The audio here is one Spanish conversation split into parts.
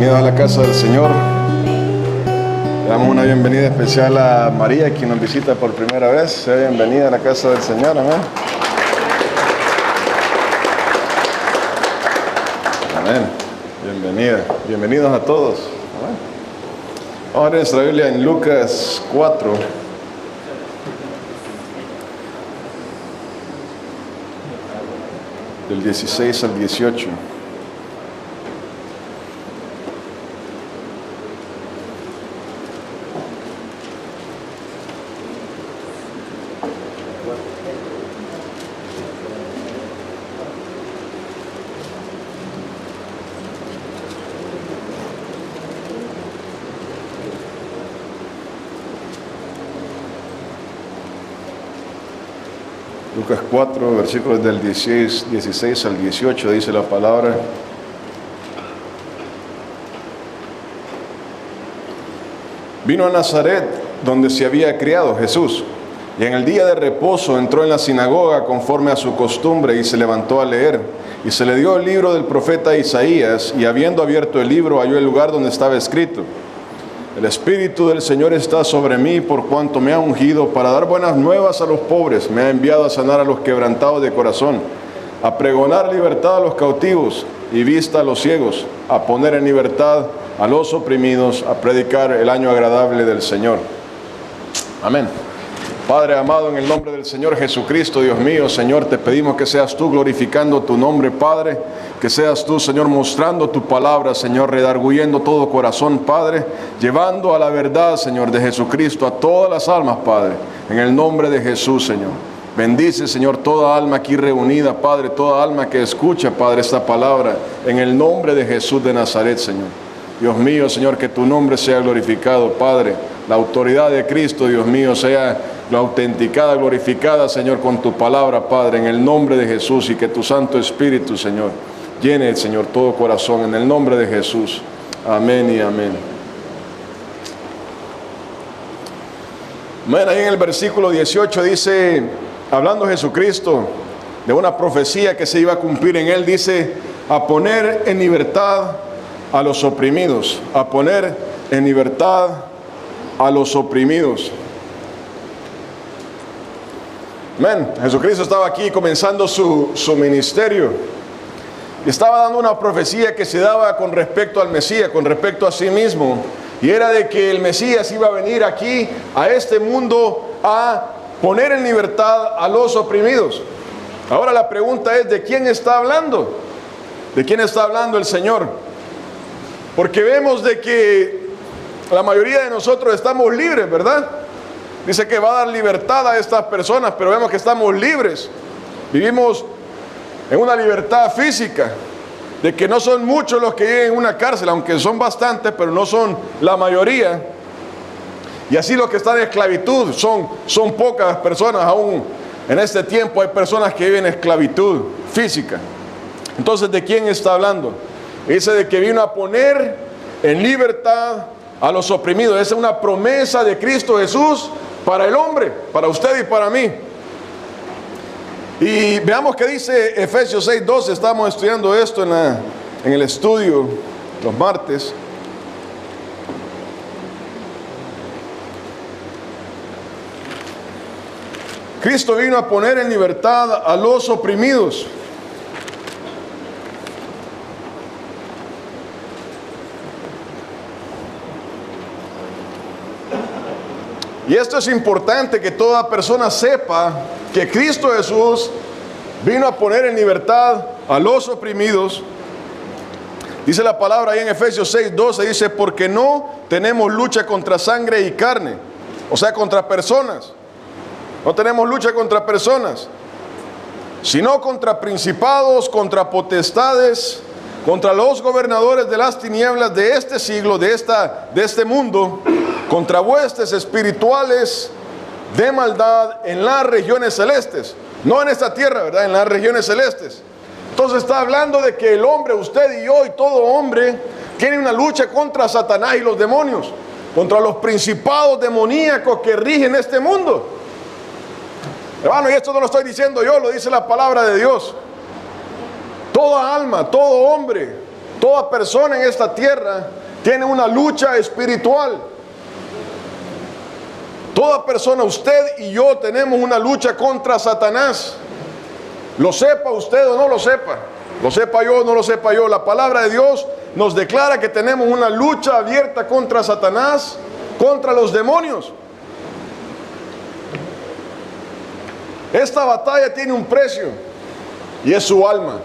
Bienvenidos a la casa del Señor. Le damos una bienvenida especial a María, quien nos visita por primera vez. Sea bienvenida a la casa del Señor, amén. Amén. Bienvenida. Bienvenidos a todos. Amén. Vamos a ver nuestra Biblia en Lucas 4. Del 16 al 18. Lucas 4, versículos del 16 al 18, dice la palabra: Vino a Nazaret, donde se había criado Jesús, y en el día de reposo entró en la sinagoga conforme a su costumbre y se levantó a leer. Y se le dio el libro del profeta Isaías, y habiendo abierto el libro halló el lugar donde estaba escrito: El Espíritu del Señor está sobre mí, por cuanto me ha ungido para dar buenas nuevas a los pobres, me ha enviado a sanar a los quebrantados de corazón, a pregonar libertad a los cautivos y vista a los ciegos, a poner en libertad a los oprimidos, a predicar el año agradable del Señor. Amén. Padre amado, en el nombre del Señor Jesucristo, Dios mío, Señor, te pedimos que seas tú glorificando tu nombre, Padre, que seas tú, Señor, mostrando tu palabra, Señor, redarguyendo todo corazón, Padre, llevando a la verdad, Señor, de Jesucristo a todas las almas, Padre, en el nombre de Jesús, Señor. Bendice, Señor, toda alma aquí reunida, Padre, toda alma que escucha, Padre, esta palabra, en el nombre de Jesús de Nazaret, Señor. Dios mío, Señor, que tu nombre sea glorificado, Padre. La autoridad de Cristo, Dios mío, sea autenticada, glorificada, Señor, con tu palabra, Padre, en el nombre de Jesús, y que tu Santo Espíritu, Señor, llene, Señor, todo corazón, en el nombre de Jesús. Amén y amén. Bueno, ahí en el versículo 18 dice, hablando Jesucristo de una profecía que se iba a cumplir en él, dice: a poner en libertad a los oprimidos, a poner en libertad a los oprimidos. Amén. Jesucristo estaba aquí comenzando su ministerio y estaba dando una profecía que se daba con respecto al Mesías, con respecto a sí mismo, y era de que el Mesías iba a venir aquí a este mundo a poner en libertad a los oprimidos. Ahora la pregunta es: ¿de quién está hablando? ¿De quién está hablando el Señor? Porque vemos de que la mayoría de nosotros estamos libres, ¿verdad? Dice que va a dar libertad a estas personas, pero vemos que estamos libres. Vivimos en una libertad física, de que no son muchos los que viven en una cárcel, aunque son bastantes, pero no son la mayoría. Y así los que están en esclavitud son pocas personas. Aún en este tiempo hay personas que viven en esclavitud física. Entonces, ¿de quién está hablando? Dice de que vino a poner en libertad a los oprimidos. Esa es una promesa de Cristo Jesús para el hombre, para usted y para mí. Y veamos qué dice Efesios 6:12. Estamos estudiando esto en el estudio los martes. Cristo vino a poner en libertad a los oprimidos. Y esto es importante que toda persona sepa, que Cristo Jesús vino a poner en libertad a los oprimidos. Dice la palabra ahí en Efesios 6:12, dice: porque no tenemos lucha contra sangre y carne, o sea, contra personas. No tenemos lucha contra personas, sino contra principados, contra potestades, contra los gobernadores de las tinieblas de este siglo, de este mundo, contra huestes espirituales de maldad en las regiones celestes. No en esta tierra, ¿verdad? En las regiones celestes. Entonces está hablando de que el hombre, usted y yo y todo hombre, tiene una lucha contra Satanás y los demonios, contra los principados demoníacos que rigen este mundo. Hermano, y esto no lo estoy diciendo yo, lo dice la palabra de Dios. Toda alma, todo hombre Toda persona en esta tierra tiene una lucha espiritual. Toda persona, usted y yo, tenemos una lucha contra Satanás. Lo sepa usted o no lo sepa. Lo sepa yo o no lo sepa yo. La palabra de Dios nos declara que tenemos una lucha abierta contra Satanás, contra los demonios. Esta batalla tiene un precio y es su alma.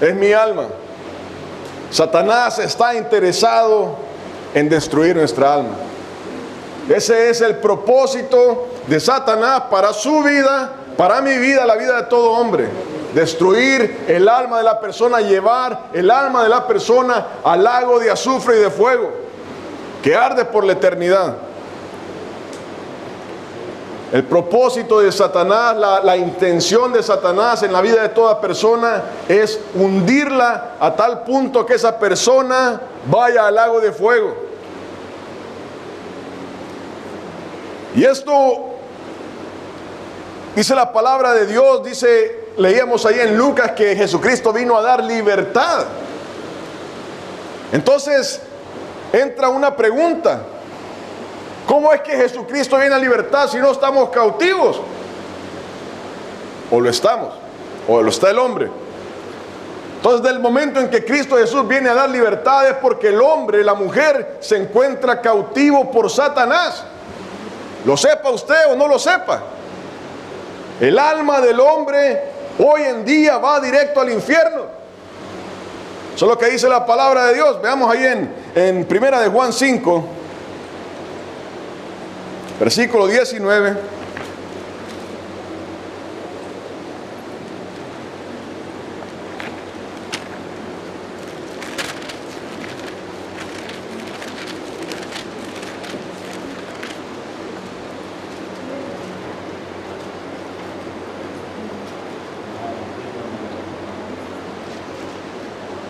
Es mi alma. Satanás está interesado en destruir nuestra alma. Ese es el propósito de Satanás para su vida, para mi vida, la vida de todo hombre. Destruir el alma de la persona, llevar el alma de la persona al lago de azufre y de fuego que arde por la eternidad. El propósito de Satanás, la intención de Satanás en la vida de toda persona es hundirla a tal punto que esa persona vaya al lago de fuego. Y esto dice la palabra de Dios, leíamos ahí en Lucas que Jesucristo vino a dar libertad. Entonces entra una pregunta. ¿Cómo es que Jesucristo viene a libertad si no estamos cautivos? O lo estamos, o lo está el hombre. Entonces, del momento en que Cristo Jesús viene a dar libertad es porque el hombre, la mujer, se encuentra cautivo por Satanás. Lo sepa usted o no lo sepa. El alma del hombre hoy en día va directo al infierno. Eso es lo que dice la palabra de Dios. Veamos ahí en Primera de Juan 5. Versículo 19.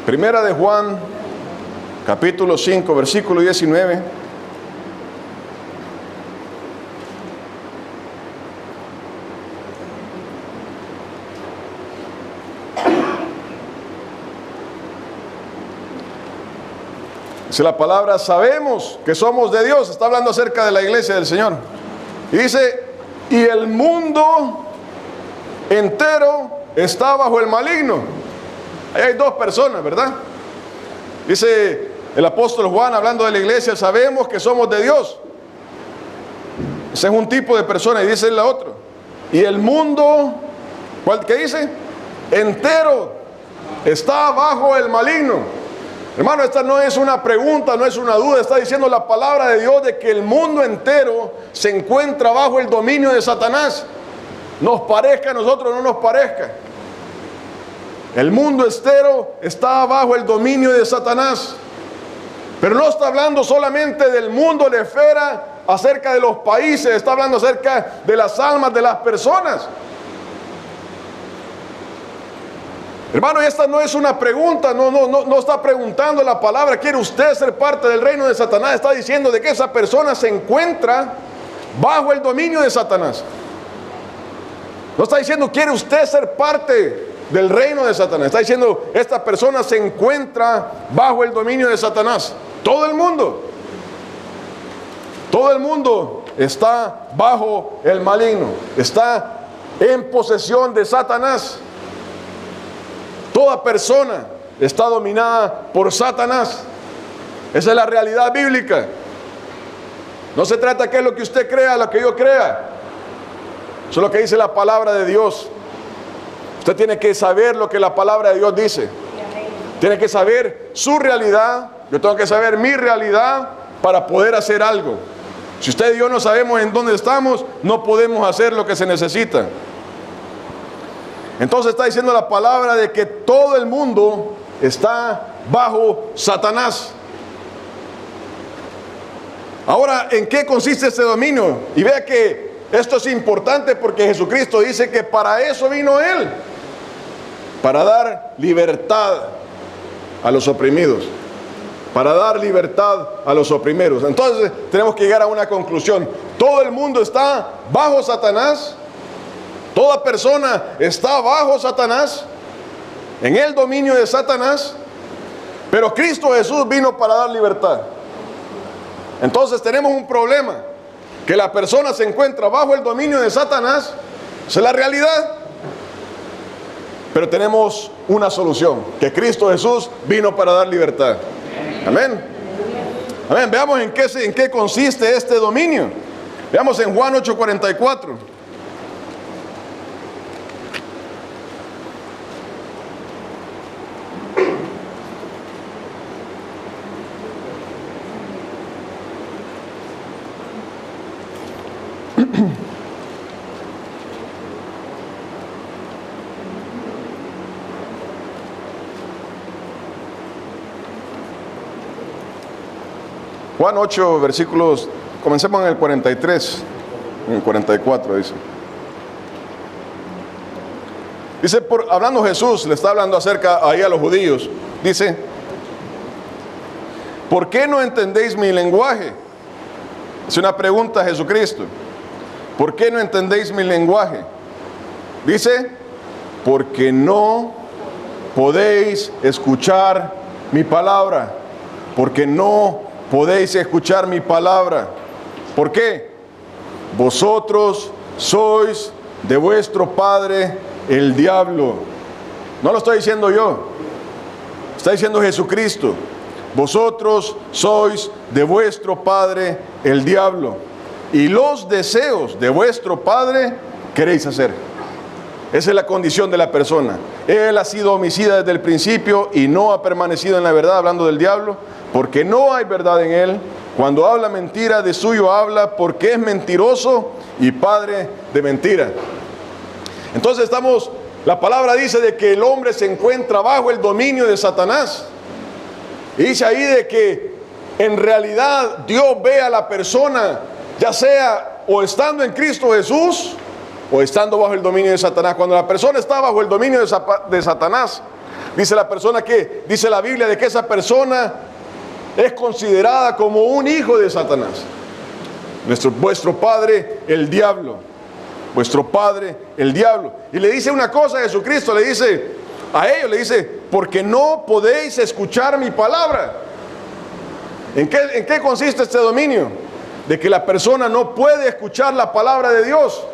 Primera de Juan, capítulo 5, versículo 19. Dice la palabra, sabemos que somos de Dios. Está hablando acerca de la iglesia del Señor. Y dice, y el mundo entero está bajo el maligno. Ahí hay dos personas, ¿verdad? Dice el apóstol Juan, hablando de la iglesia, sabemos que somos de Dios. Ese es un tipo de persona. Y dice la otra. Y el mundo, ¿qué dice? Entero está bajo el maligno. Hermano, esta no es una pregunta, no es una duda. Está diciendo la palabra de Dios de que el mundo entero se encuentra bajo el dominio de Satanás. Nos parezca a nosotros o no nos parezca. El mundo entero está bajo el dominio de Satanás. Pero no está hablando solamente del mundo, la esfera, acerca de los países. Está hablando acerca de las almas de las personas. Hermano, esta no es una pregunta, no está preguntando la palabra, ¿quiere usted ser parte del reino de Satanás? Está diciendo de que esa persona se encuentra bajo el dominio de Satanás. No está diciendo, ¿quiere usted ser parte del reino de Satanás? Está diciendo, esta persona se encuentra bajo el dominio de Satanás. Todo el mundo está bajo el maligno, está en posesión de Satanás. Toda persona está dominada por Satanás. Esa es la realidad bíblica. No se trata de qué es lo que usted crea, lo que yo crea. Eso es lo que dice la palabra de Dios. Usted tiene que saber lo que la palabra de Dios dice. Tiene que saber su realidad. Yo tengo que saber mi realidad para poder hacer algo. Si usted y yo no sabemos en dónde estamos, no podemos hacer lo que se necesita. Entonces está diciendo la palabra de que todo el mundo está bajo Satanás. Ahora, ¿en qué consiste este dominio? Y vea que esto es importante porque Jesucristo dice que para eso vino Él. Para dar libertad a los oprimidos. Para dar libertad a los oprimidos. Entonces tenemos que llegar a una conclusión. Todo el mundo está bajo Satanás. Toda persona está bajo Satanás, en el dominio de Satanás. Pero Cristo Jesús vino para dar libertad. Entonces tenemos un problema, que la persona se encuentra bajo el dominio de Satanás. Esa es la realidad. Pero tenemos una solución, que Cristo Jesús vino para dar libertad. Amén. Amén. Veamos en qué consiste este dominio. Veamos en Juan 8:44. Juan 8, versículos, comencemos en el 43, en el 44 dice. Dice, hablando Jesús, le está hablando acerca ahí a los judíos, dice, ¿por qué no entendéis mi lenguaje? Es una pregunta a Jesucristo. ¿Por qué no entendéis mi lenguaje? Dice, porque no podéis escuchar mi palabra. Porque no podéis escuchar mi palabra. ¿Por qué? Vosotros sois de vuestro padre el diablo. No lo estoy diciendo yo, está diciendo Jesucristo. Vosotros sois de vuestro padre el diablo, y los deseos de vuestro padre queréis hacer. Esa es la condición de la persona. Él ha sido homicida desde el principio y no ha permanecido en la verdad, hablando del diablo, porque no hay verdad en él. Cuando habla mentira, de suyo habla, porque es mentiroso y padre de mentira. Entonces la palabra dice de que el hombre se encuentra bajo el dominio de Satanás. Y dice ahí de que en realidad Dios ve a la persona, ya sea o estando en Cristo Jesús o estando bajo el dominio de Satanás. Cuando la persona está bajo el dominio de Satanás, dice la persona que, dice la Biblia, de que esa persona es considerada como un hijo de Satanás. Vuestro padre el diablo. Vuestro padre el diablo. Y le dice una cosa a Jesucristo, le dice a ellos, le dice, porque no podéis escuchar mi palabra. ¿En qué consiste este dominio? De que la persona no puede escuchar la palabra de Dios.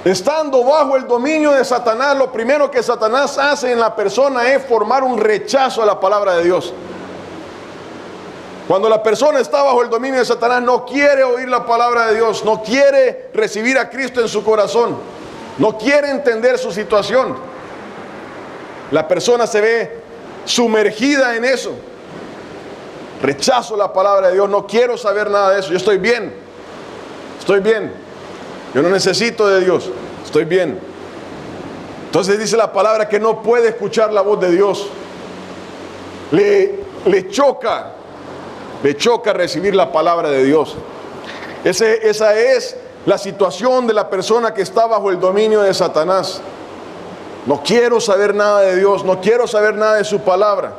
Estando bajo el dominio de Satanás, lo primero que Satanás hace en la persona es formar un rechazo a la palabra de Dios. Cuando la persona está bajo el dominio de Satanás, no quiere oír la palabra de Dios, no quiere recibir a Cristo en su corazón, no quiere entender su situación. La persona se ve sumergida en eso. Rechazo la palabra de Dios, no quiero saber nada de eso, yo estoy bien, yo no necesito de Dios, estoy bien. Entonces dice la palabra que no puede escuchar la voz de Dios. Le choca recibir la palabra de Dios. Esa es la situación de la persona que está bajo el dominio de Satanás. No quiero saber nada de Dios, no quiero saber nada de su palabra.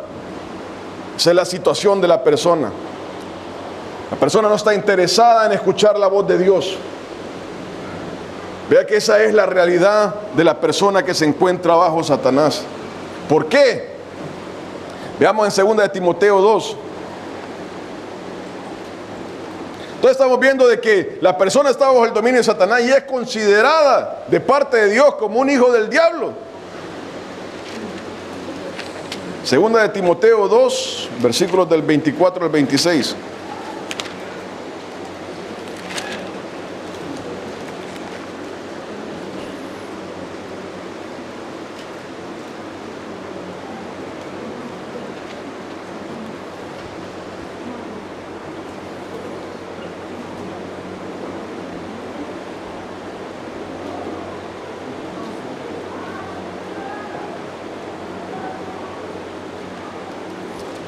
Esa es la situación de la persona. La persona no está interesada en escuchar la voz de Dios. Vea que esa es la realidad de la persona que se encuentra bajo Satanás. ¿Por qué? Veamos en 2 de Timoteo 2. Entonces estamos viendo de que la persona está bajo el dominio de Satanás y es considerada de parte de Dios como un hijo del diablo. 2 de Timoteo 2, versículos del 24 al 26.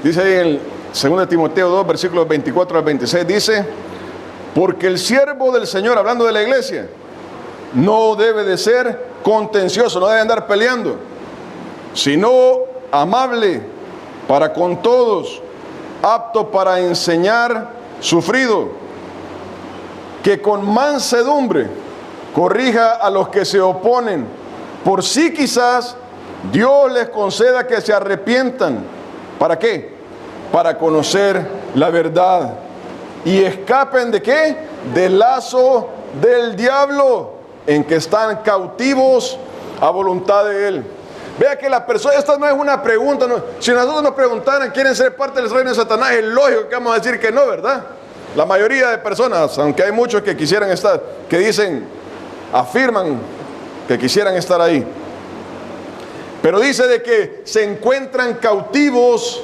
Dice ahí en 2 de Timoteo 2, versículos 24 al 26, dice, porque el siervo del Señor, hablando de la iglesia, no debe de ser contencioso, no debe andar peleando, sino amable para con todos, apto para enseñar, sufrido, que con mansedumbre corrija a los que se oponen, por si quizás Dios les conceda que se arrepientan. ¿Para qué? Para conocer la verdad. ¿Y escapen de qué? Del lazo del diablo, en que están cautivos a voluntad de Él. Vea que la persona, esta no es una pregunta, no. Si nosotros nos preguntaran, ¿quieren ser parte del reino de Satanás? Es lógico que vamos a decir que no, ¿verdad? La mayoría de personas, aunque hay muchos que quisieran estar, que dicen, afirman que quisieran estar ahí. Pero dice de que se encuentran cautivos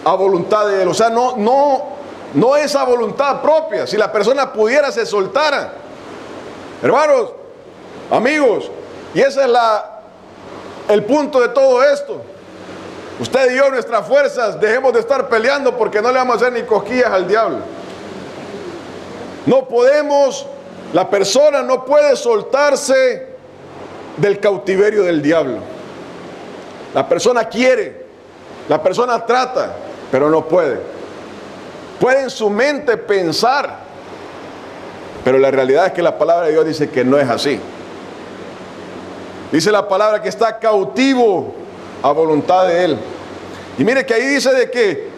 a voluntad de Él. O sea, no es a voluntad propia. Si la persona pudiera, se soltara. Hermanos, amigos, y ese es el punto de todo esto. Usted y yo, nuestras fuerzas, dejemos de estar peleando, porque no le vamos a hacer ni cosquillas al diablo. No podemos, la persona no puede soltarse del cautiverio del diablo. La persona quiere, la persona trata, pero no puede. Puede en su mente pensar, pero la realidad es que la palabra de Dios dice que no es así. Dice la palabra que está cautivo a voluntad de Él. Y mire que ahí dice de que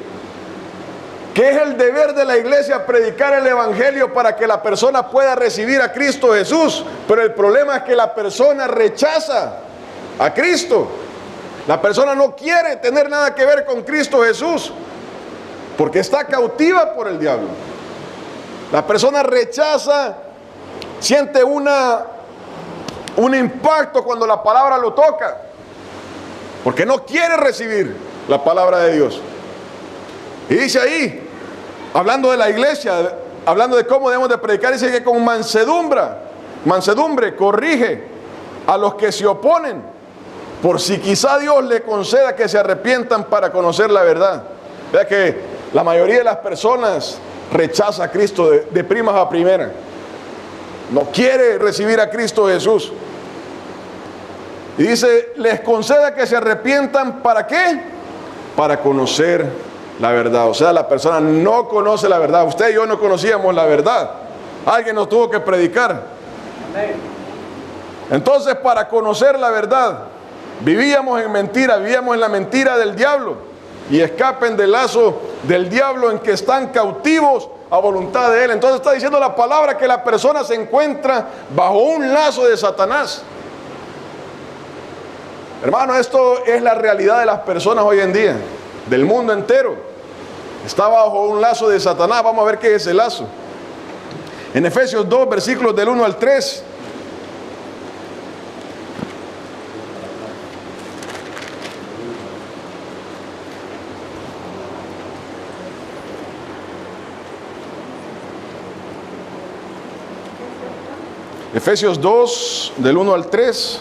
es el deber de la iglesia predicar el evangelio para que la persona pueda recibir a Cristo Jesús. Pero el problema es que la persona rechaza a Cristo. La persona no quiere tener nada que ver con Cristo Jesús, porque está cautiva por el diablo. La persona rechaza, siente un impacto cuando la palabra lo toca, porque no quiere recibir la palabra de Dios. Y dice ahí, hablando de la iglesia, hablando de cómo debemos de predicar, dice que con mansedumbre corrige a los que se oponen, por si quizá Dios le conceda que se arrepientan para conocer la verdad. Vea que la mayoría de las personas rechaza a Cristo de primas a primera. No quiere recibir a Cristo Jesús. Y dice, les conceda que se arrepientan, ¿para qué? Para conocer la verdad. O sea, la persona no conoce la verdad. Usted y yo no conocíamos la verdad. Alguien nos tuvo que predicar. Entonces, para conocer la verdad, vivíamos en mentira, vivíamos en la mentira del diablo, y escapen del lazo del diablo en que están cautivos a voluntad de Él. Entonces está diciendo la palabra que la persona se encuentra bajo un lazo de Satanás. Hermano, esto es la realidad de las personas hoy en día, del mundo entero. Está bajo un lazo de Satanás. Vamos a ver qué es ese lazo. En Efesios 2, versículos del 1 al 3. Efesios 2, del 1 al 3.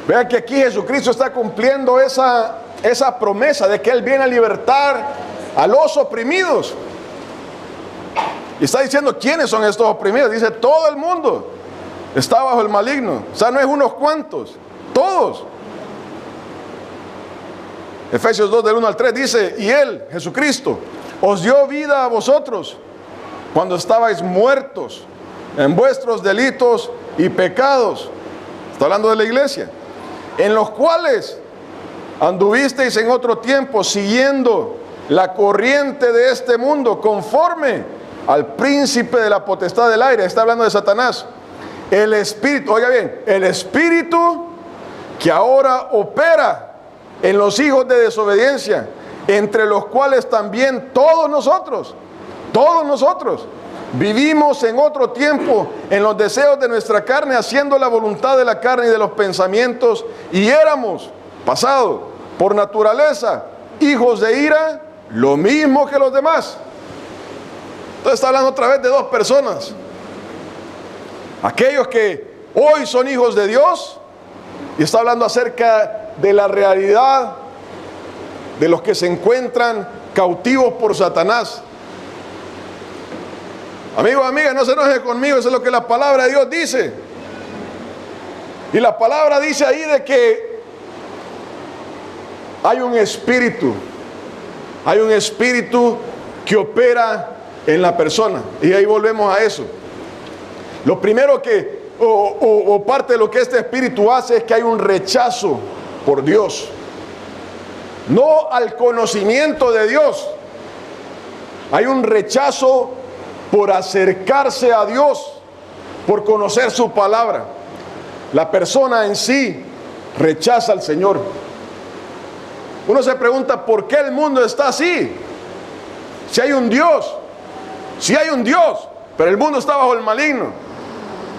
Vean que aquí Jesucristo está cumpliendo esa promesa de que Él viene a libertar a los oprimidos. Y está diciendo, ¿quiénes son estos oprimidos? Dice, todo el mundo está bajo el maligno. O sea, no es unos cuantos, todos. Efesios 2, del 1 al 3 dice, y Él, Jesucristo, os dio vida a vosotros cuando estabais muertos en vuestros delitos y pecados. Está hablando de la iglesia. En los cuales anduvisteis en otro tiempo siguiendo la corriente de este mundo, conforme al príncipe de la potestad del aire. Está hablando de Satanás. El espíritu, oiga bien, el espíritu que ahora opera en los hijos de desobediencia, entre los cuales también todos nosotros vivimos en otro tiempo en los deseos de nuestra carne, haciendo la voluntad de la carne y de los pensamientos, y éramos, pasado, por naturaleza, hijos de ira, lo mismo que los demás. Entonces está hablando otra vez de dos personas: aquellos que hoy son hijos de Dios, y está hablando acerca de la realidad de los que se encuentran cautivos por Satanás. Amigos, amigas, no se enojen conmigo, eso es lo que la palabra de Dios dice. Y la palabra dice ahí de que hay un espíritu que opera en la persona. Y ahí volvemos a eso. Lo primero que o parte de lo que este espíritu hace es que hay un rechazo por Dios. No al conocimiento de Dios. Hay un rechazo por acercarse a Dios, por conocer su palabra. La persona en sí rechaza al Señor. Uno se pregunta, ¿por qué el mundo está así? Si hay un Dios, pero el mundo está bajo el maligno.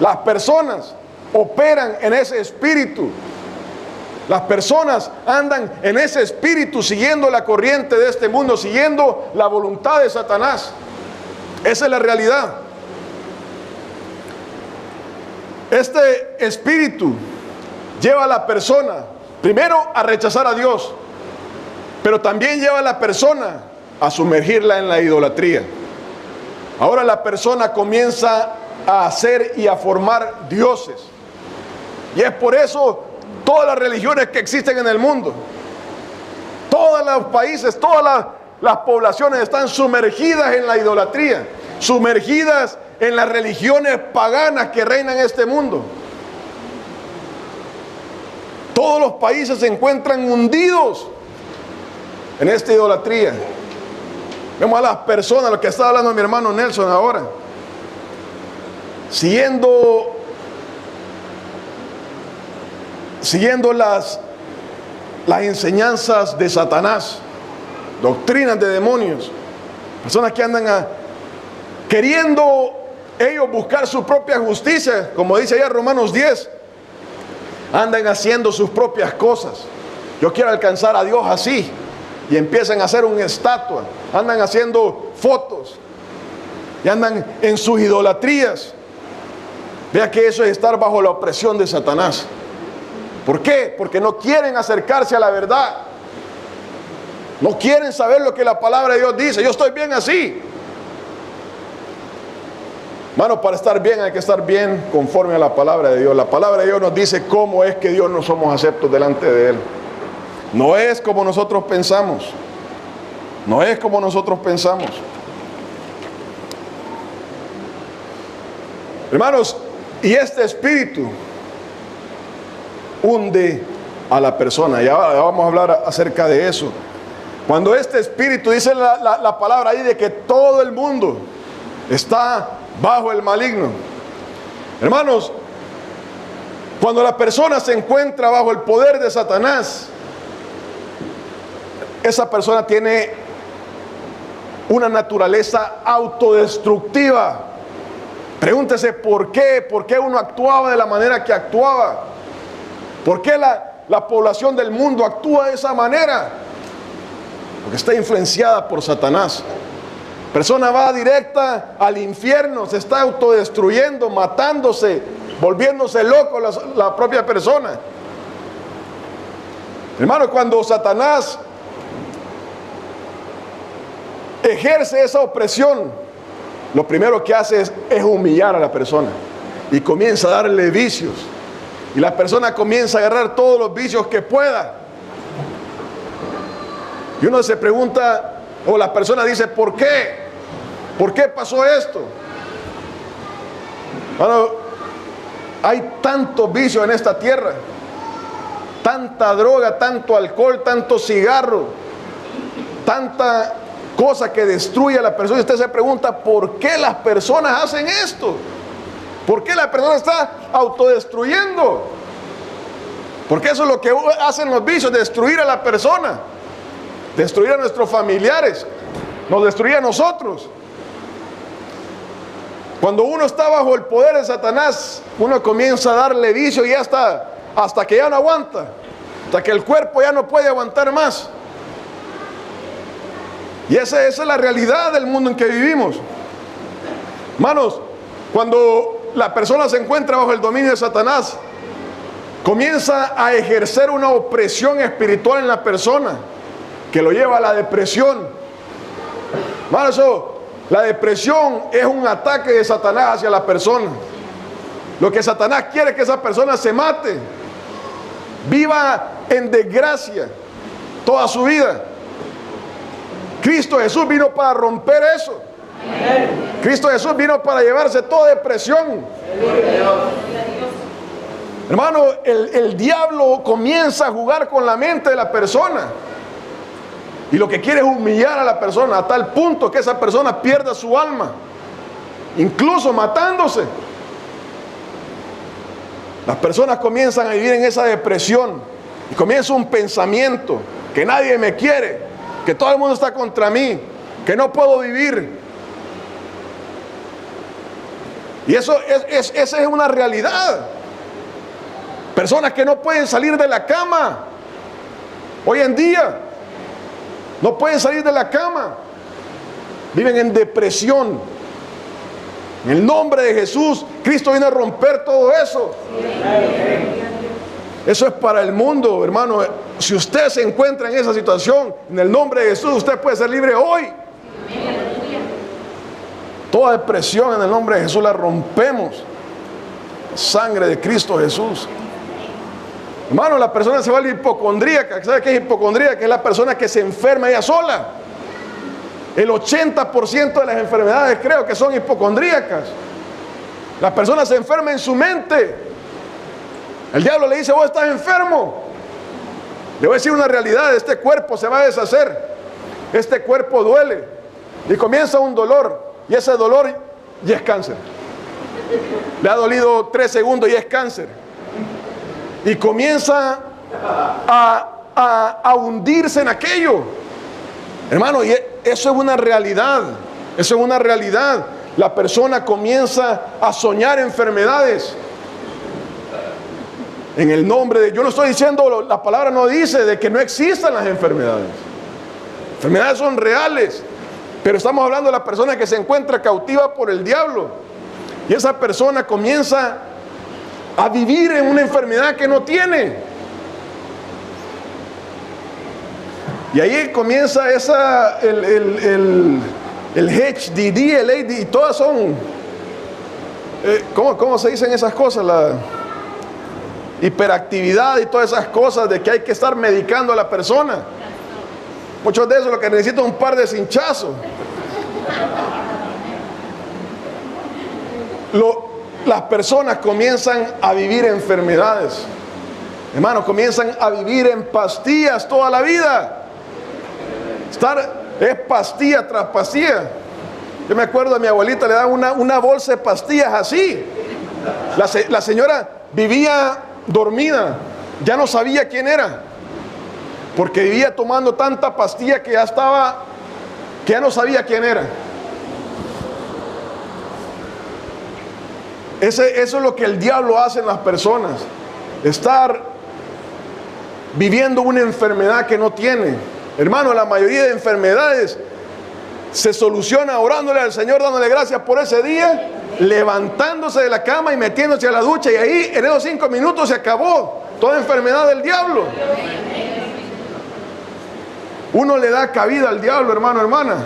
Las personas operan en ese espíritu. Las personas andan en ese espíritu, siguiendo la corriente de este mundo, siguiendo la voluntad de Satanás. Esa es la realidad. Este espíritu lleva a la persona, primero, a rechazar a Dios, pero también lleva a la persona a sumergirla en la idolatría. Ahora la persona comienza a hacer y a formar dioses. Y es por eso todas las religiones que existen en el mundo, todos los países, todas las poblaciones están sumergidas en la idolatría, sumergidas en las religiones paganas que reinan en este mundo. Todos los países se encuentran hundidos en esta idolatría. Vemos a las personas, lo que está hablando mi hermano Nelson ahora, siguiendo las enseñanzas de Satanás, doctrinas de demonios, personas que andan queriendo ellos buscar su propia justicia, como dice allá Romanos 10, andan haciendo sus propias cosas. Yo quiero alcanzar a Dios así, y empiezan a hacer una estatua, andan haciendo fotos y andan en sus idolatrías. Vea que eso es estar bajo la opresión de Satanás. ¿Por qué? Porque no quieren acercarse a la verdad. No quieren saber lo que la palabra de Dios dice. Yo estoy bien así. Hermano, para estar bien hay que estar bien conforme a la palabra de Dios. La palabra de Dios nos dice cómo es que Dios no somos aceptos delante de Él. No es como nosotros pensamos. No es como nosotros pensamos. Hermanos, y este espíritu hunde a la persona. Y ahora vamos a hablar acerca de eso. Cuando este espíritu, dice la palabra ahí de que todo el mundo está bajo el maligno. Hermanos, cuando la persona se encuentra bajo el poder de Satanás, esa persona tiene una naturaleza autodestructiva. Pregúntese por qué uno actuaba de la manera que actuaba. ¿Por qué la población del mundo actúa de esa manera? Porque está influenciada por Satanás. La persona va directa al infierno, se está autodestruyendo, matándose, volviéndose loco la propia persona. Hermano, cuando Satanás ejerce esa opresión, lo primero que hace es humillar a la persona y comienza a darle vicios. Y la persona comienza a agarrar todos los vicios que pueda. Y uno se pregunta, o la persona dice, ¿por qué? ¿Por qué pasó esto? Bueno, hay tantos vicios en esta tierra, tanta droga, tanto alcohol, tanto cigarro, tanta cosa que destruye a la persona. Y usted se pregunta, ¿por qué las personas hacen esto? ¿Por qué la persona está autodestruyendo? Porque eso es lo que hacen los vicios, destruir a la persona, destruir a nuestros familiares, nos destruye a nosotros. Cuando uno está bajo el poder de Satanás, uno comienza a darle vicio y hasta que ya no aguanta, hasta que el cuerpo ya no puede aguantar más. Y esa es la realidad del mundo en que vivimos. Hermanos, cuando la persona se encuentra bajo el dominio de Satanás, comienza a ejercer una opresión espiritual en la persona que lo lleva a la depresión. Hermanos, la depresión es un ataque de Satanás hacia la persona. Lo que Satanás quiere es que esa persona se mate, viva en desgracia toda su vida. Cristo Jesús vino para romper eso. Cristo Jesús vino para llevarse toda depresión. Hermano, el diablo comienza a jugar con la mente de la persona. Y lo que quiere es humillar a la persona a tal punto que esa persona pierda su alma, incluso matándose. Las personas comienzan a vivir en esa depresión y comienza un pensamiento que nadie me quiere, que todo el mundo está contra mí, que no puedo vivir. Y esa es una realidad. Personas que no pueden salir de la cama hoy en día, no pueden salir de la cama, viven en depresión. En el nombre de Jesús, Cristo viene a romper todo eso. Eso es para el mundo, hermano. Si usted se encuentra en esa situación, en el nombre de Jesús, usted puede ser libre hoy. Toda depresión en el nombre de Jesús la rompemos. Sangre de Cristo Jesús. Hermano, la persona se vuelve hipocondríaca. ¿Sabe qué es hipocondríaca? Es la persona que se enferma ella sola. El 80% de las enfermedades creo que son hipocondríacas. La persona se enferma en su mente. El diablo le dice: vos estás enfermo. Le voy a decir una realidad: este cuerpo se va a deshacer. Este cuerpo duele. Y comienza un dolor. Y ese dolor ya es cáncer. Le ha dolido 3 segundos y es cáncer. Y comienza a hundirse en aquello. Hermano, y eso es una realidad. Eso es una realidad. La persona comienza a soñar enfermedades. En el nombre de... Yo no estoy diciendo, la palabra no dice de que no existan las enfermedades. Enfermedades son reales. Pero estamos hablando de la persona que se encuentra cautiva por el diablo. Y esa persona comienza a vivir en una enfermedad que no tiene. Y ahí comienza el HDD, el ADD, y todas son, ¿cómo se dicen esas cosas? La hiperactividad y todas esas cosas de que hay que estar medicando a la persona. Muchos de esos lo que necesitan es un par de cinchazos. Las personas comienzan a vivir enfermedades. Hermanos, comienzan a vivir en pastillas toda la vida. Es pastilla tras pastilla. Yo me acuerdo, a mi abuelita le daban una bolsa de pastillas así. La señora vivía dormida, ya no sabía quién era, porque vivía tomando tanta pastilla que ya no sabía quién era. Eso es lo que el diablo hace en las personas. Estar viviendo una enfermedad que no tiene. Hermano, la mayoría de enfermedades se soluciona orándole al Señor, dándole gracias por ese día, levantándose de la cama y metiéndose a la ducha, y ahí en esos 5 minutos se acabó toda enfermedad del diablo. Uno le da cabida al diablo, hermano, hermana.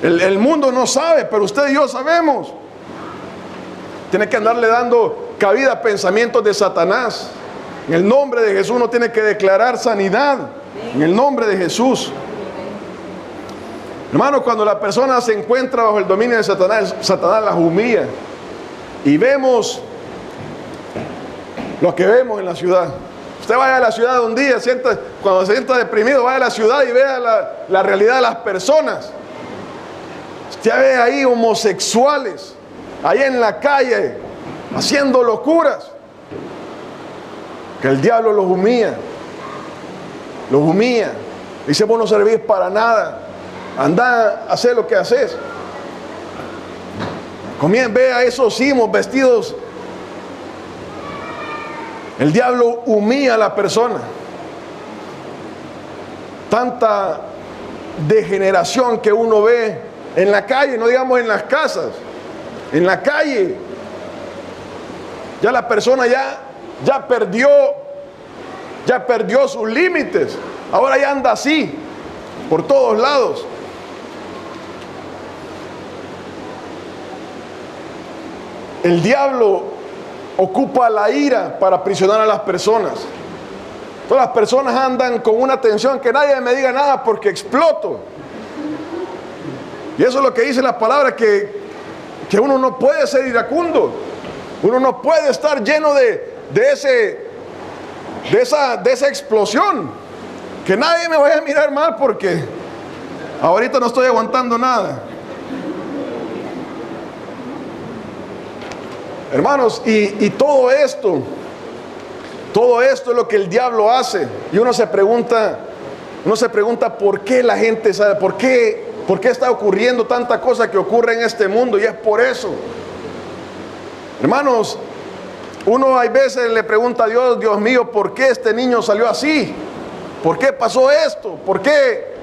El mundo no sabe, pero usted y yo sabemos. Tiene que andarle dando cabida a pensamientos de Satanás. En el nombre de Jesús uno tiene que declarar sanidad. En el nombre de Jesús. Hermano, cuando la persona se encuentra bajo el dominio de Satanás, Satanás las humilla. Y vemos lo que vemos en la ciudad. Usted vaya a la ciudad un día, cuando se sienta deprimido, vaya a la ciudad y vea la realidad de las personas. Usted ve ahí homosexuales, ahí en la calle, haciendo locuras. Que el diablo los humilla. Los humilla. Dice: vos no servís para nada. Andá a hacer lo que haces. Ve a esos himos vestidos. El diablo humilla a la persona. Tanta degeneración que uno ve en la calle, no digamos en las casas, en la calle. Ya la persona ya perdió sus límites. Ahora ya anda así por todos lados. El diablo ocupa la ira para aprisionar a las personas. Todas las personas andan con una tensión, que nadie me diga nada porque exploto. Y eso es lo que dice la palabra, que uno no puede ser iracundo. Uno no puede estar lleno de esa explosión. Que nadie me vaya a mirar mal porque ahorita no estoy aguantando nada. Hermanos, y todo esto es lo que el diablo hace. Y uno se pregunta por qué la gente sabe, por qué está ocurriendo tanta cosa que ocurre en este mundo. Y es por eso. Hermanos, uno hay veces le pregunta a Dios, Dios mío, ¿por qué este niño salió así? ¿Por qué pasó esto? ¿Por qué?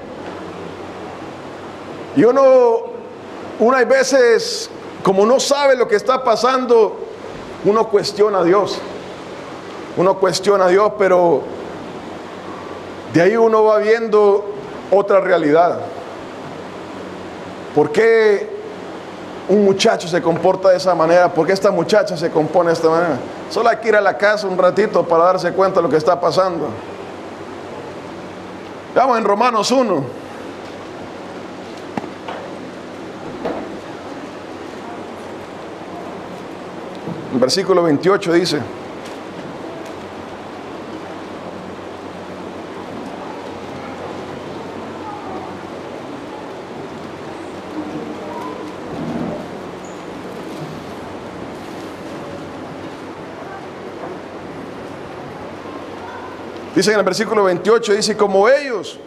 Y uno hay veces, como no sabe lo que está pasando, uno cuestiona a Dios. Uno cuestiona a Dios, pero de ahí uno va viendo otra realidad. ¿Por qué un muchacho se comporta de esa manera? ¿Por qué esta muchacha se compone de esta manera? Solo hay que ir a la casa un ratito para darse cuenta de lo que está pasando. Vamos en Romanos 1. El versículo 28 dice: dice en el versículo 28, dice, como ellos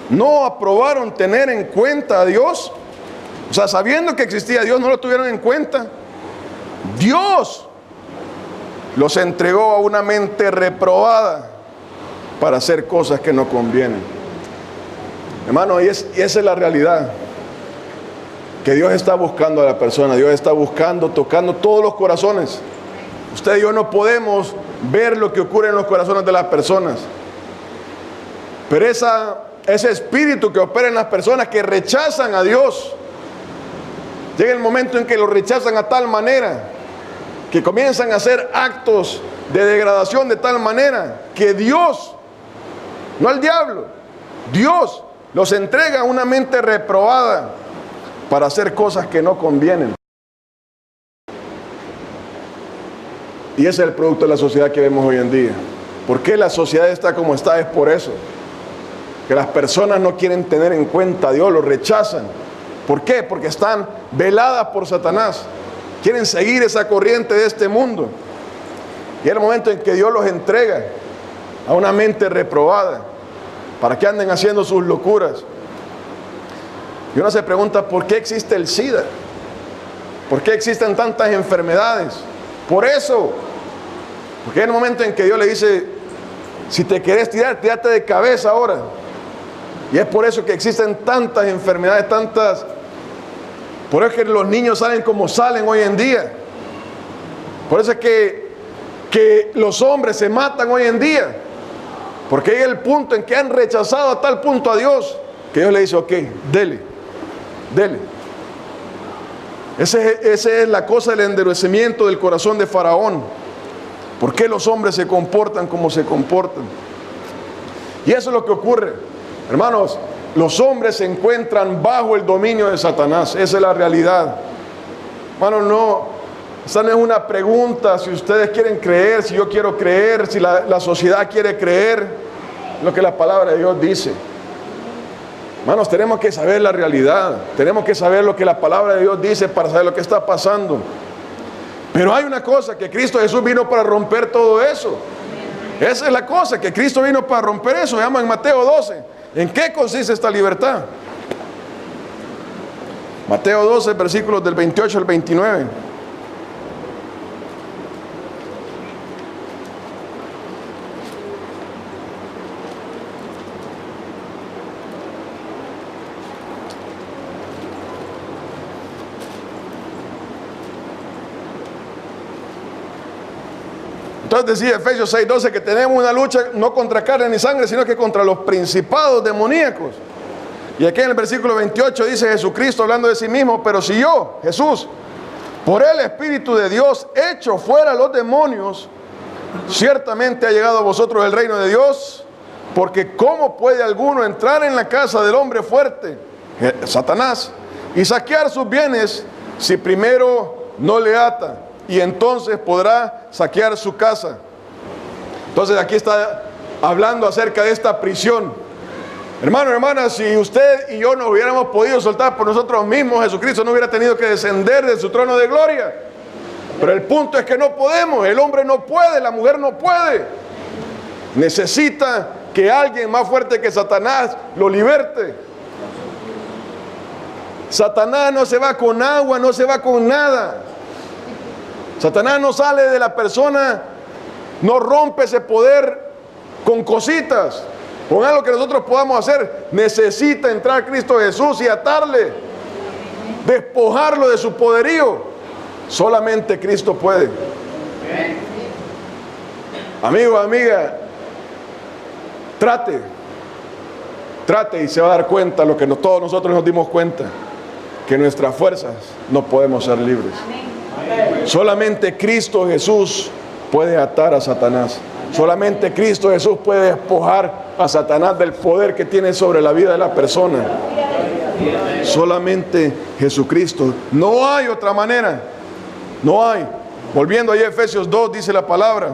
no aprobaron tener en cuenta a Dios, o sea, sabiendo que existía Dios, no lo tuvieron en cuenta, Dios los entregó a una mente reprobada para hacer cosas que no convienen. Hermano, y esa es la realidad, que Dios está buscando a la persona. Dios está buscando, tocando todos los corazones. Usted y yo no podemos ver lo que ocurre en los corazones de las personas, pero ese espíritu que opera en las personas que rechazan a Dios, llega el momento en que lo rechazan a tal manera que comienzan a hacer actos de degradación de tal manera que Dios, no al diablo, Dios los entrega a una mente reprobada para hacer cosas que no convienen. Y ese es el producto de la sociedad que vemos hoy en día. ¿Por qué la sociedad está como está? Es por eso. Que las personas no quieren tener en cuenta a Dios, lo rechazan. ¿Por qué? Porque están veladas por Satanás. Quieren seguir esa corriente de este mundo. Y es el momento en que Dios los entrega a una mente reprobada para que anden haciendo sus locuras. Y uno se pregunta, ¿por qué existe el SIDA? ¿Por qué existen tantas enfermedades? Por eso. Porque en el momento en que Dios le dice, si te querés tirar, tírate de cabeza ahora. Y es por eso que existen tantas enfermedades, por eso es que los niños salen como salen hoy en día. Por eso es que los hombres se matan hoy en día. Porque hay el punto en que han rechazado a tal punto a Dios, que Dios le dice, ok, dele. Esa es la cosa del endurecimiento del corazón de Faraón. ¿Por qué los hombres se comportan como se comportan? Y eso es lo que ocurre. Hermanos, los hombres se encuentran bajo el dominio de Satanás. Esa es la realidad. Hermanos, esta no es una pregunta si ustedes quieren creer, si yo quiero creer, si la sociedad quiere creer lo que la palabra de Dios dice. Hermanos, tenemos que saber la realidad, tenemos que saber lo que la palabra de Dios dice para saber lo que está pasando. Pero hay una cosa, que Cristo Jesús vino para romper todo eso. Esa es la cosa, que Cristo vino para romper eso. Veamos en Mateo 12, ¿en qué consiste esta libertad? Mateo 12, versículos del 28 al 29. Entonces decía Efesios 6:12 que tenemos una lucha no contra carne ni sangre, sino que contra los principados demoníacos. Y aquí en el versículo 28 dice Jesucristo hablando de sí mismo, pero si yo, Jesús, por el Espíritu de Dios, echo fuera los demonios, ciertamente ha llegado a vosotros el reino de Dios, porque ¿cómo puede alguno entrar en la casa del hombre fuerte, Satanás, y saquear sus bienes si primero no le ata y entonces podrá saquear su casa. Entonces aquí está hablando acerca de esta prisión. Hermano, hermana, si usted y yo no hubiéramos podido soltar por nosotros mismos, Jesucristo no hubiera tenido que descender de su trono de gloria. Pero el punto es que no podemos, el hombre no puede, la mujer no puede. Necesita que alguien más fuerte que Satanás lo liberte. Satanás no se va con agua, no se va con nada. Satanás no sale de la persona, no rompe ese poder con cositas, con algo que nosotros podamos hacer. Necesita entrar Cristo Jesús y atarle, despojarlo de su poderío. Solamente Cristo puede. Amigo, amiga, trate y se va a dar cuenta lo que todos nosotros nos dimos cuenta, que nuestras fuerzas no podemos ser libres. Solamente Cristo Jesús puede atar a Satanás. Solamente Cristo Jesús puede despojar a Satanás del poder que tiene sobre la vida de la persona. Solamente Jesucristo. No hay otra manera. No hay. Volviendo allá a Efesios 2, dice la palabra.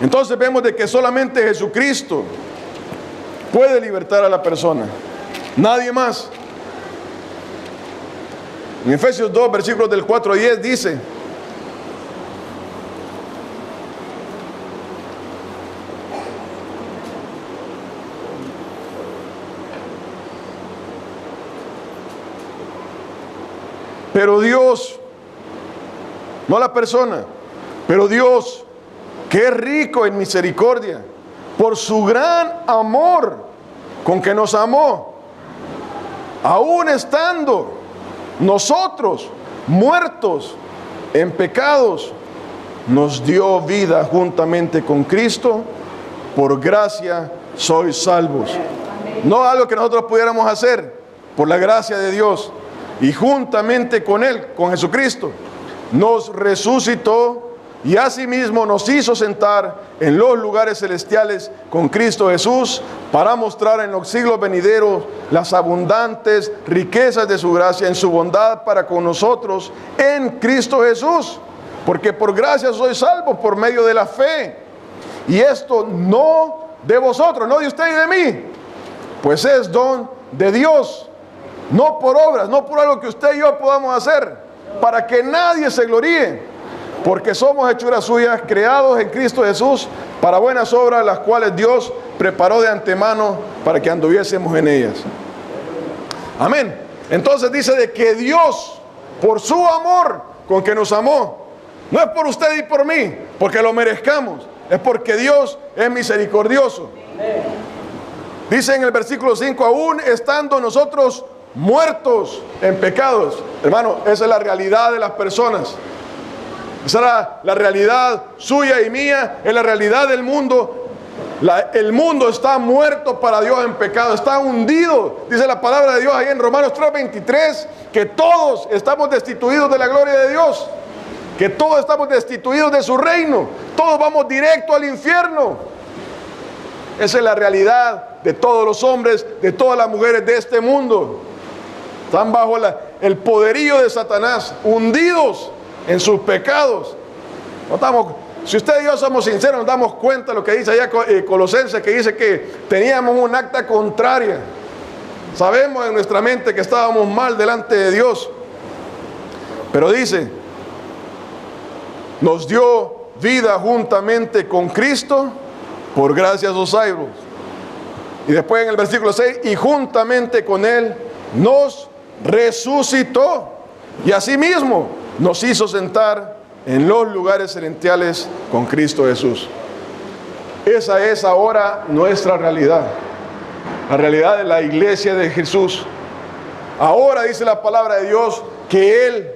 Entonces vemos de que solamente Jesucristo puede libertar a la persona. Nadie más. En Efesios 2, versículos del 4 al 10 dice: pero Dios, no la persona, pero Dios, que es rico en misericordia, por su gran amor con que nos amó, aún estando nosotros muertos en pecados, nos dio vida juntamente con Cristo. Por gracia sois salvos. No algo que nosotros pudiéramos hacer, por la gracia de Dios. Y juntamente con Él, con Jesucristo, nos resucitó y asimismo nos hizo sentar en los lugares celestiales con Cristo Jesús, para mostrar en los siglos venideros las abundantes riquezas de su gracia en su bondad para con nosotros en Cristo Jesús. Porque por gracia sois salvos por medio de la fe. Y esto no de vosotros, no de usted y de mí, pues es don de Dios. No por obras, no por algo que usted y yo podamos hacer, para que nadie se gloríe, porque somos hechuras suyas, creados en Cristo Jesús, para buenas obras, las cuales Dios preparó de antemano para que anduviésemos en ellas. Amén. Entonces dice de que Dios, por su amor con que nos amó, no es por usted y por mí, porque lo merezcamos, es porque Dios es misericordioso. Dice en el versículo 5, aún estando nosotros muertos en pecados. Hermano, esa es la realidad de las personas. Esa era la realidad suya y mía, es la realidad del mundo. El mundo está muerto para Dios en pecado, está hundido. Dice la palabra de Dios ahí en Romanos 3:23, que todos estamos destituidos de la gloria de Dios, que todos estamos destituidos de su reino, todos vamos directo al infierno. Esa es la realidad de todos los hombres, de todas las mujeres de este mundo. Están bajo el poderío de Satanás, hundidos en sus pecados. Si usted y yo somos sinceros, nos damos cuenta de lo que dice allá Colosenses, que dice que teníamos un acta contraria. Sabemos en nuestra mente que estábamos mal delante de Dios. Pero dice, nos dio vida juntamente con Cristo, por gracia sois salvos. Y después en el versículo 6, y juntamente con Él nos resucitó y asimismo nos hizo sentar en los lugares celestiales con Cristo Jesús. Esa es ahora nuestra realidad, la realidad de la iglesia de Jesús. Ahora dice la palabra de Dios que Él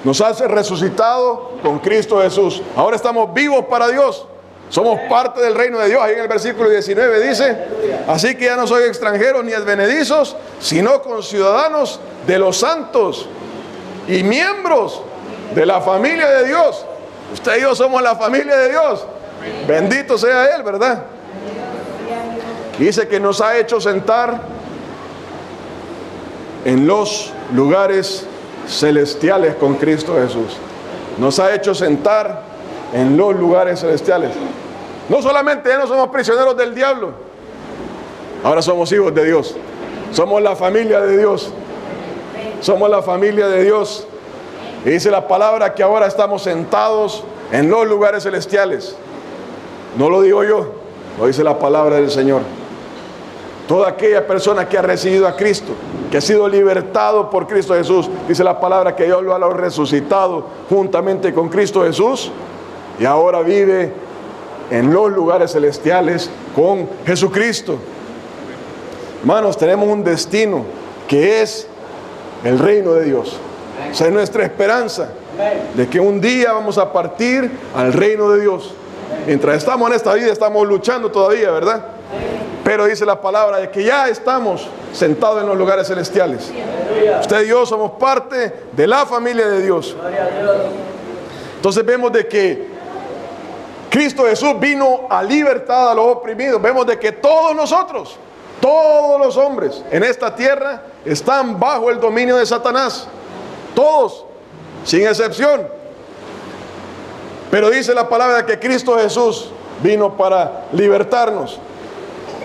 nos hace resucitado con Cristo Jesús. Ahora estamos vivos para Dios. Somos parte del reino de Dios. Ahí en el versículo 19 dice, así que ya no soy extranjeros ni advenedizos, sino conciudadanos de los santos y miembros de la familia de Dios. Usted y yo somos la familia de Dios. Bendito sea Él, ¿verdad? Dice que nos ha hecho sentar en los lugares celestiales con Cristo Jesús. Nos ha hecho sentar en los lugares celestiales. No solamente ya no somos prisioneros del diablo, ahora somos hijos de Dios. Somos la familia de Dios. Somos la familia de Dios. Y dice la palabra que ahora estamos sentados en los lugares celestiales. No lo digo yo, lo dice la palabra del Señor. Toda aquella persona que ha recibido a Cristo, que ha sido libertado por Cristo Jesús, dice la palabra que Dios lo ha resucitado juntamente con Cristo Jesús y ahora vive en los lugares celestiales con Jesucristo. Hermanos, tenemos un destino que es el reino de Dios. Esa es nuestra esperanza, de que un día vamos a partir al reino de Dios. Mientras estamos en esta vida estamos luchando todavía, ¿verdad? Pero dice la palabra de que ya estamos sentados en los lugares celestiales. Usted y yo somos parte de la familia de Dios. Entonces vemos de que Cristo Jesús vino a libertar a los oprimidos. Vemos de que todos nosotros, todos los hombres en esta tierra están bajo el dominio de Satanás. Todos, sin excepción. Pero dice la palabra de que Cristo Jesús vino para libertarnos.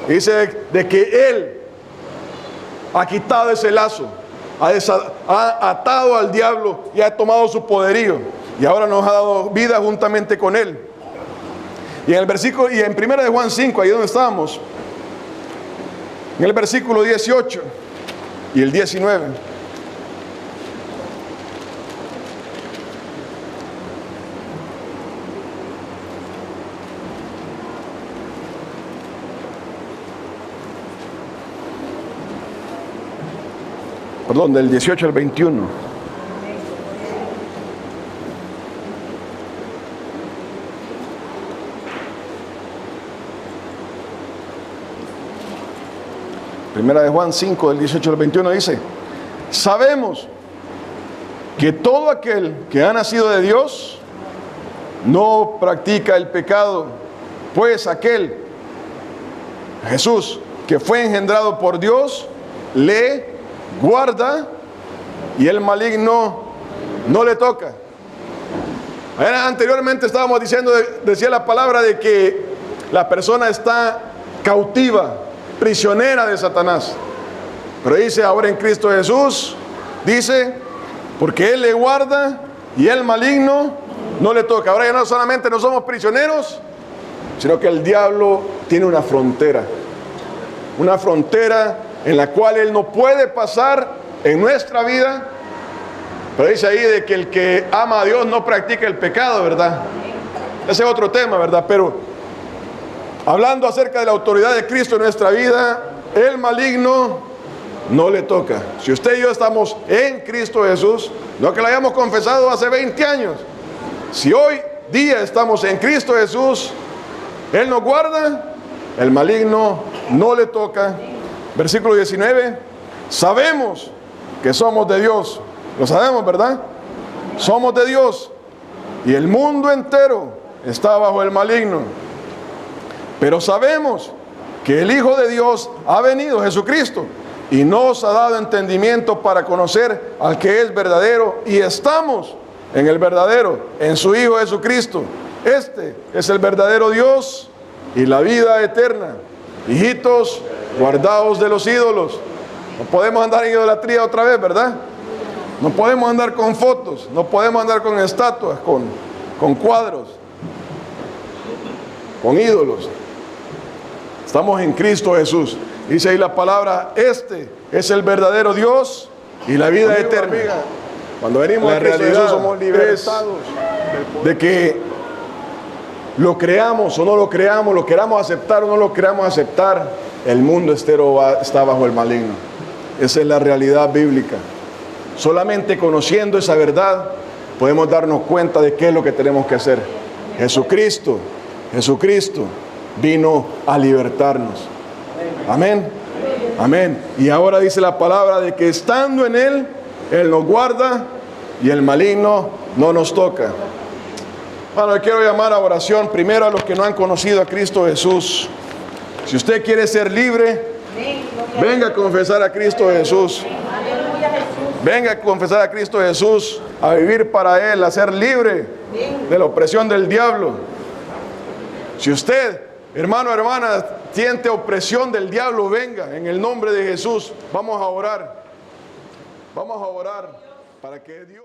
Dice de que Él ha quitado ese lazo, ha atado al diablo y ha tomado su poderío. Y ahora nos ha dado vida juntamente con Él. Y en el versículo, y en 1 de Juan 5, ahí donde estábamos, en el versículo 18 y el 19. Perdón, del 18 al 21. Primera de Juan 5, del 18 al 21 dice: sabemos que todo aquel que ha nacido de Dios no practica el pecado, pues aquel, Jesús, que fue engendrado por Dios, le guarda y el maligno no le toca. Anteriormente estábamos diciendo, decía la palabra de que la persona está cautiva, prisionera de Satanás. Pero dice ahora en Cristo Jesús, dice, porque Él le guarda y el maligno no le toca. Ahora ya no solamente no somos prisioneros, sino que el diablo tiene una frontera en la cual Él no puede pasar en nuestra vida. Pero dice ahí de que el que ama a Dios no practica el pecado, ¿verdad? Ese es otro tema, ¿verdad? Pero hablando acerca de la autoridad de Cristo en nuestra vida, el maligno no le toca. Si usted y yo estamos en Cristo Jesús, no que lo hayamos confesado hace 20 años, si hoy día estamos en Cristo Jesús, Él nos guarda, el maligno no le toca. Versículo 19, sabemos que somos de Dios. Lo sabemos, ¿verdad? Somos de Dios y el mundo entero está bajo el maligno. Pero sabemos que el Hijo de Dios ha venido, Jesucristo, y nos ha dado entendimiento para conocer al que es verdadero, y estamos en el verdadero, en su Hijo Jesucristo. Este es el verdadero Dios y la vida eterna. Hijitos, guardaos de los ídolos. No podemos andar en idolatría otra vez, ¿verdad? No podemos andar con fotos, no podemos andar con estatuas, con cuadros, con ídolos. Estamos en Cristo Jesús. Dice ahí la palabra, este es el verdadero Dios y la vida eterna. Amiga, cuando venimos a Cristo Jesús somos libertados de que lo creamos o no lo creamos, lo queramos aceptar o no lo queramos aceptar, el mundo entero está bajo el maligno. Esa es la realidad bíblica. Solamente conociendo esa verdad podemos darnos cuenta de qué es lo que tenemos que hacer. Jesucristo vino a libertarnos. Amén. Amén. Y ahora dice la palabra de que estando en Él, Él nos guarda y el maligno no nos toca. Bueno, yo quiero llamar a oración primero a los que no han conocido a Cristo Jesús. Si usted quiere ser libre, venga a confesar a Cristo Jesús. Aleluya, Jesús. Venga a confesar a Cristo Jesús, a vivir para Él, a ser libre de la opresión del diablo. Si usted, hermano, hermana, siente opresión del diablo, venga en el nombre de Jesús. Vamos a orar. Vamos a orar para que Dios...